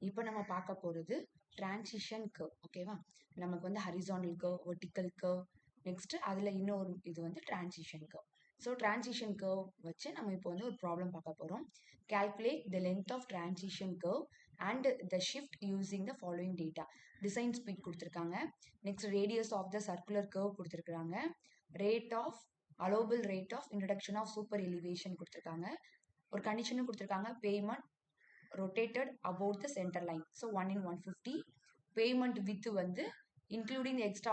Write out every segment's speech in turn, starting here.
இப்போ நம்ம பார்க்க போகிறது டிரான்சிஷன் கர்வ். ஓகேவா? நமக்கு வந்து horizontal curve, vertical curve, next அதில் இன்னொரு இது வந்து transition curve. So transition curve வச்சு நம்ம இப்போ வந்து ஒரு ப்ராப்ளம் பார்க்க போகிறோம். Calculate the length of transition curve and the shift using the following data. Design speed கொடுத்துருக்காங்க, next radius of the circular curve கொடுத்துருக்காங்க, rate of allowable rate of introduction of super elevation கொடுத்துருக்காங்க, ஒரு கண்டிஷனும் கொடுத்துருக்காங்க, pavement rotated about the center line. So 1 in 150. Payment width வந்து including the extra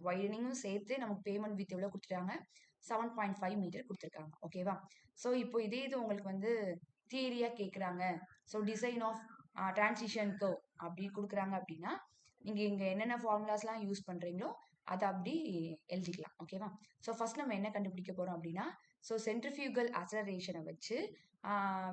widening சேர்த்து நமக்கு payment width எவ்வளோ கொடுத்துருக்காங்க, 7.5 மீட்டர் கொடுத்துருக்காங்க. ஓகேவா? ஸோ இப்போ இதே இது உங்களுக்கு வந்து தியரியாக கேட்குறாங்க. So design of transition curve அப்படி கொடுக்குறாங்க அப்படின்னா நீங்கள் இங்கே என்னென்ன ஃபார்முலாஸ்லாம் யூஸ் பண்ணுறீங்களோ அதை அப்படி எழுதிக்கலாம். ஓகேவா? ஸோ ஃபர்ஸ்ட் நம்ம என்ன கண்டுபிடிக்க போகிறோம் அப்படின்னா, ஸோ சென்ட்ரிஃபியூகல் அசலரேஷனை வச்சு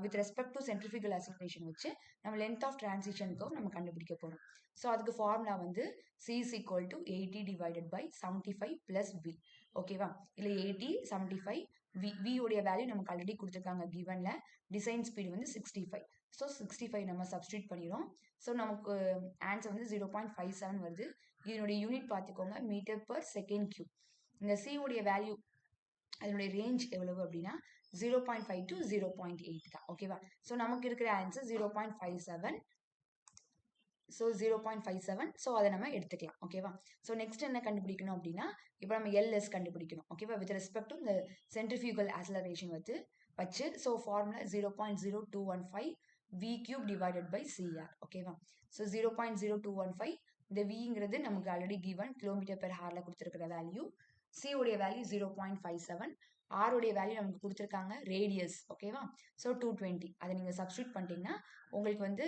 with respect to centrifugal acceleration வச்சு நம்ம லென்த் ஆஃப் டிரான்சிஷன் கர்வ் நம்ம கண்டுபிடிக்க போகிறோம். ஸோ அதுக்கு ஃபார்முலா வந்து C is equal to 80 divided by 75 plus V. ஓகேவா? இல்லை 80 75 V உடைய வேல்யூ நமக்கு ஆல்ரெடி கொடுத்துருக்காங்க கிவனில். டிசைன் ஸ்பீடு வந்து 65. ஸோ 65 நம்ம சப்ஸ்டியூட் பண்ணிடுறோம். ஸோ நமக்கு ஆன்சர் வந்து 0.57 வருது. இதனுடைய யூனிட் பார்த்துக்கோங்க, மீட்டர் பர் செகண்ட் கியூப். இந்த C உடைய வேல்யூ அதனுடைய ரேஞ்ச் எவ்வளவு அப்படின்னா 0.5 to 0.8 தான். ஓகேவா? ஸோ நமக்கு இருக்கிற ஆன்சர் 0.57. ஸோ 0.57. ஸோ அதை நம்ம எடுத்துக்கலாம். ஓகேவா? ஸோ நெக்ஸ்ட் என்ன கண்டுபிடிக்கணும் அப்படின்னா, இப்போ நம்ம LS கண்டுபிடிக்கணும். ஓகேவா? வித் ரெஸ்பெக்ட் டு இந்த சென்ட்ரிஃபியூகல் ஆக்சலரேஷன் வச்சு so formula 0.0215 V cube divided by CR. ஓகேவா? ஸோ 0.0215 இந்த Vங்கிறது நமக்கு ஆல்ரெடி கிவன் கிலோமீட்டர் பெர் ஹார்ல கொடுத்துருக்கிற வேல்யூ. C உடைய வேல்யூ 0.57. R உடைய வேல்யூ நமக்கு கொடுத்துருக்காங்க ரேடியஸ். ஓகேவா? ஸோ 220. அதை நீங்கள் சப்ஸ்டியூட் பண்ணிட்டீங்கன்னா உங்களுக்கு வந்து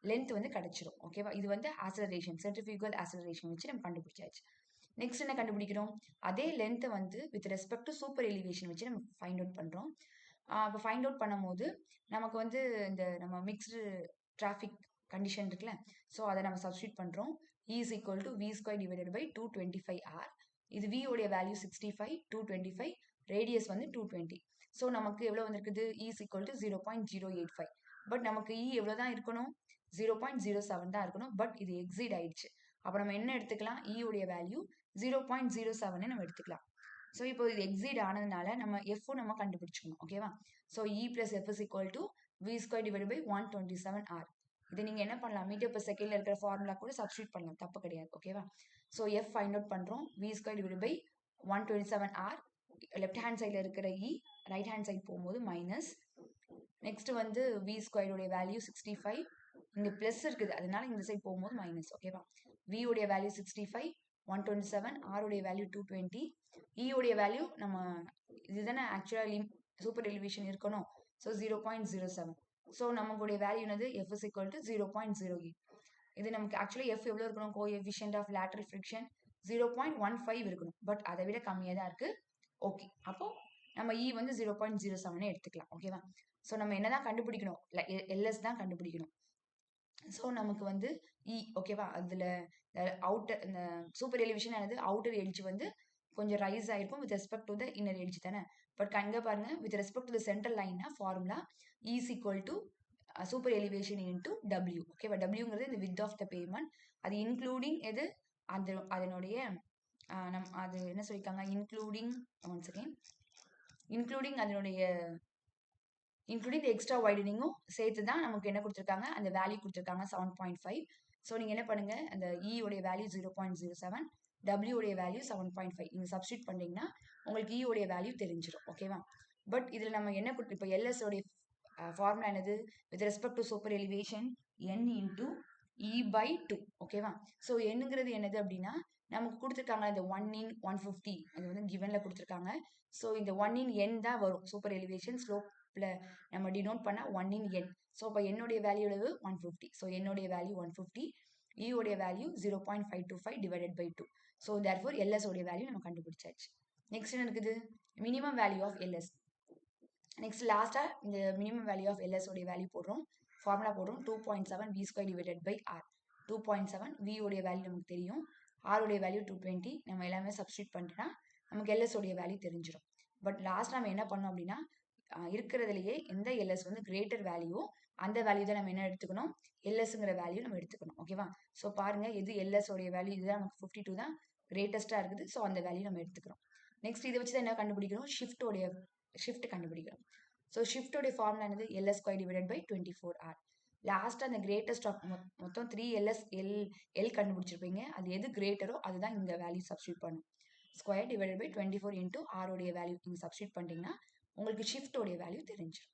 லென்த் வந்து கிடைச்சிரும். ஓகேவா? இது வந்து ஆக்சலரேஷன், சென்ட்ரிஃபியூகல் ஆக்சலரேஷன் வச்சு நம்ம கண்டுபிடிச்சாச்சு. நெக்ஸ்ட் என்ன கண்டுபிடிக்கிறோம், அதே லென்த்தை வந்து with respect to super elevation வச்சு நம்ம ஃபைண்ட் அவுட் பண்ணுறோம். இப்போ ஃபைண்ட் அவுட் பண்ணும்போது நமக்கு வந்து இந்த நம்ம மிக்ஸ்டு டிராஃபிக் கண்டிஷன் இருக்குல்ல, ஸோ அதை நம்ம சப்ஸ்டியூட் பண்ணுறோம். E is equal to V square divided by 225R. இது V உடைய வேல்யூ 65, 225, ரேடியஸ் வந்து 220. ஸோ நமக்கு எவ்வளோ வந்திருக்குது, E is equal to 0.085. But நமக்கு E எவ்வளோ தான் இருக்கணும், 0.07 தான் இருக்கணும். பட் இது எக்ஸீட் ஆயிடுச்சு. அப்போ நம்ம என்ன எடுத்துக்கலாம், E உடைய வேல்யூ 0.07 நம்ம எடுத்துக்கலாம். ஸோ இப்போ இது எக்ஸீட் ஆனதுனால நம்ம எஃப்பும் நம்ம கண்டுபிடிச்சிக்கணும். ஓகேவா? So E plus F is equal to V square divided by 127R. இதை நீங்கள் என்ன பண்ணலாம், மீட்டர் per செகண்ட்ல இருக்கிற ஃபார்முலா கூட சப்ஸ்டியூட் பண்ணலாம், தப்பு கிடையாது. ஓகேவா? ஸோ எஃப் ஃபைண்ட் அவுட் பண்ணுறோம். V square divided by 127R. Left hand சைடில் இருக்கிற E ரைட் ஹேண்ட் சைட் போகும்போது மைனஸ். நெக்ஸ்ட் வந்து V ஸ்கொயர் உடைய வேல்யூ 65, இங்கே ப்ளஸ் இருக்குது அதனால இந்த சைட் போகும்போது மைனஸ். ஓகேவா? V உடைய வேல்யூ 65, 127, R உடைய வேல்யூ 220, E உடைய வேல்யூ நம்ம இதுதானே ஆக்சுவலாக சூப்பர் எலிவேஷன் இருக்கணும். ஸோ 0.07. ஸோ நமக்குடைய வேல்யூ என்னது, F is equal to 0.08. இது நமக்கு ஆக்சுவலாக F எவ்வளோ இருக்கணும், கோஎஃபிஷியன்ட் ஆஃப் லேட்டரல் ஃப்ரிக்ஷன் 0.15 இருக்கணும். பட் அதை விட கம்மியாக தான் இருக்குது. ஓகே, அப்போ நம்ம E வந்து 0.07 எடுத்துக்கலாம். ஓகேவா? ஸோ நம்ம என்னதான் கண்டுபிடிக்கணும், LS தான் கண்டுபிடிக்கணும். ஸோ நமக்கு வந்து E. ஓகேவா? அதில் அவுட்டர் இந்த சூப்பர் எலிவேஷன் ஆனது அவுட்டர் எட்ஜ் வந்து கொஞ்சம் ரைஸ் ஆயிருக்கும் with respect to the inner edge தானே. பட் அங்கே பாருங்க, with respect to the central லைன்னா formula E is equal to super elevation into W. ஓகேவா? Wங்கிறது இந்த வித் ஆஃப் த பேமெண்ட், அது இன்க்ளூடிங் எது அதனுடைய அது என்ன சொல்லியிருக்காங்க, இன்க்ளூடிங் ஒன் செகண்ட், இன்க்ளூடிங் அதனுடைய இன்க்ளூடிங் எக்ஸ்ட்ரா வைடனிங்கும் சேர்த்து தான் நமக்கு என்ன கொடுத்துருக்காங்க, அந்த வேல்யூ கொடுத்துருக்காங்க 7.5. ஸோ நீங்கள் என்ன பண்ணுங்க, அந்த E உடைய வேல்யூ 0.07, W உடைய வேல்யூ 7.5 நீங்கள் சப்ஸ்டியூட் பண்ணிங்கன்னா உங்களுக்கு E உடைய வேல்யூ தெரிஞ்சிடும். ஓகேவா? பட் இதில் நம்ம என்ன இப்போ LS உடைய ஃபார்முலா என்னது, with respect to super elevation N into E/2. ஓகேவா? ஸோ என்னங்கிறது என்னது அப்படின்னா நமக்கு கொடுத்துருக்காங்க இந்த 1 in 150, அது வந்து கிவனில் கொடுத்துருக்காங்க. ஸோ இந்த 1 in N தான் வரும் சூப்பர் எலிவேஷன் ஸ்லோப்பில் நம்ம டினோட் பண்ண 1 in N. ஸோ இப்போ என்னுடைய வேல்யூ எவ்வளவு, 150. ஸோ என்னுடைய வேல்யூ 150, E உடைய value 0.525 divided by 2. So therefore LS உடைய வேல்யூ நம்ம கண்டுபிடிச்சாச்சு. நெக்ஸ்ட் என்ன இருக்குது, minimum value of LS. Next லாஸ்ட்டாக இந்த மினிமம் வேல்யூ ஆஃப் LS உடைய வேல்யூ போடுறோம், ஃபார்முலா போடுறோம். 2.7 V square divided by R. 2.7 V உடைய வேல்யூ நமக்கு தெரியும், R உடைய வேல்யூ 220. நம்ம எல்லாமே சப்ஸ்டியூட் பண்ணிட்டோம்னா நமக்கு LS உடைய வேல்யூ தெரிஞ்சிடும். பட் லாஸ்ட் நம்ம என்ன பண்ணோம் அப்படின்னா இருக்கிறதுலையே எந்த LS வந்து கிரேட்டர் வேல்யூவோ அந்த வேல்யூ தான் நம்ம என்ன எடுத்துக்கணும், எல்எஸ்ங்கிற வேல்யூ நம்ம எடுத்துக்கணும். ஓகேவா? ஸோ பாருங்க எது எல்எஸ் உடைய வேல்யூ, இதுதான் நமக்கு 52 தான் கிரேட்டஸ்டா இருக்குது. ஸோ அந்த வேல்யூ நம்ம எடுத்துக்கிறோம். நெக்ஸ்ட் இதை வச்சு தான் என்ன கண்டுபிடிக்கணும், ஷிஃப்ட் கண்டுபிடிக்கணும். ஸோ ஷிஃப்டோடைய ஃபார்முலா என்னது, LS square divided by 24R. Last அந்த கிரேட்டஸ்ட் ஆஃப் மொத்தம் 3LS எல் கண்டுபிடிச்சிருப்பீங்க. அது எது கிரேட்டரோ அதுதான் இந்த வேல்யூ சப்ஸ்டியூட் பண்ணும். Square divided by 24 into R உடைய வேல்யூ நீங்கள் சப்ஸ்டியூட் பண்ணிட்டீங்கன்னா உங்களுக்கு ஷிஃப்டோடைய வேல்யூ தெரிஞ்சிடும்.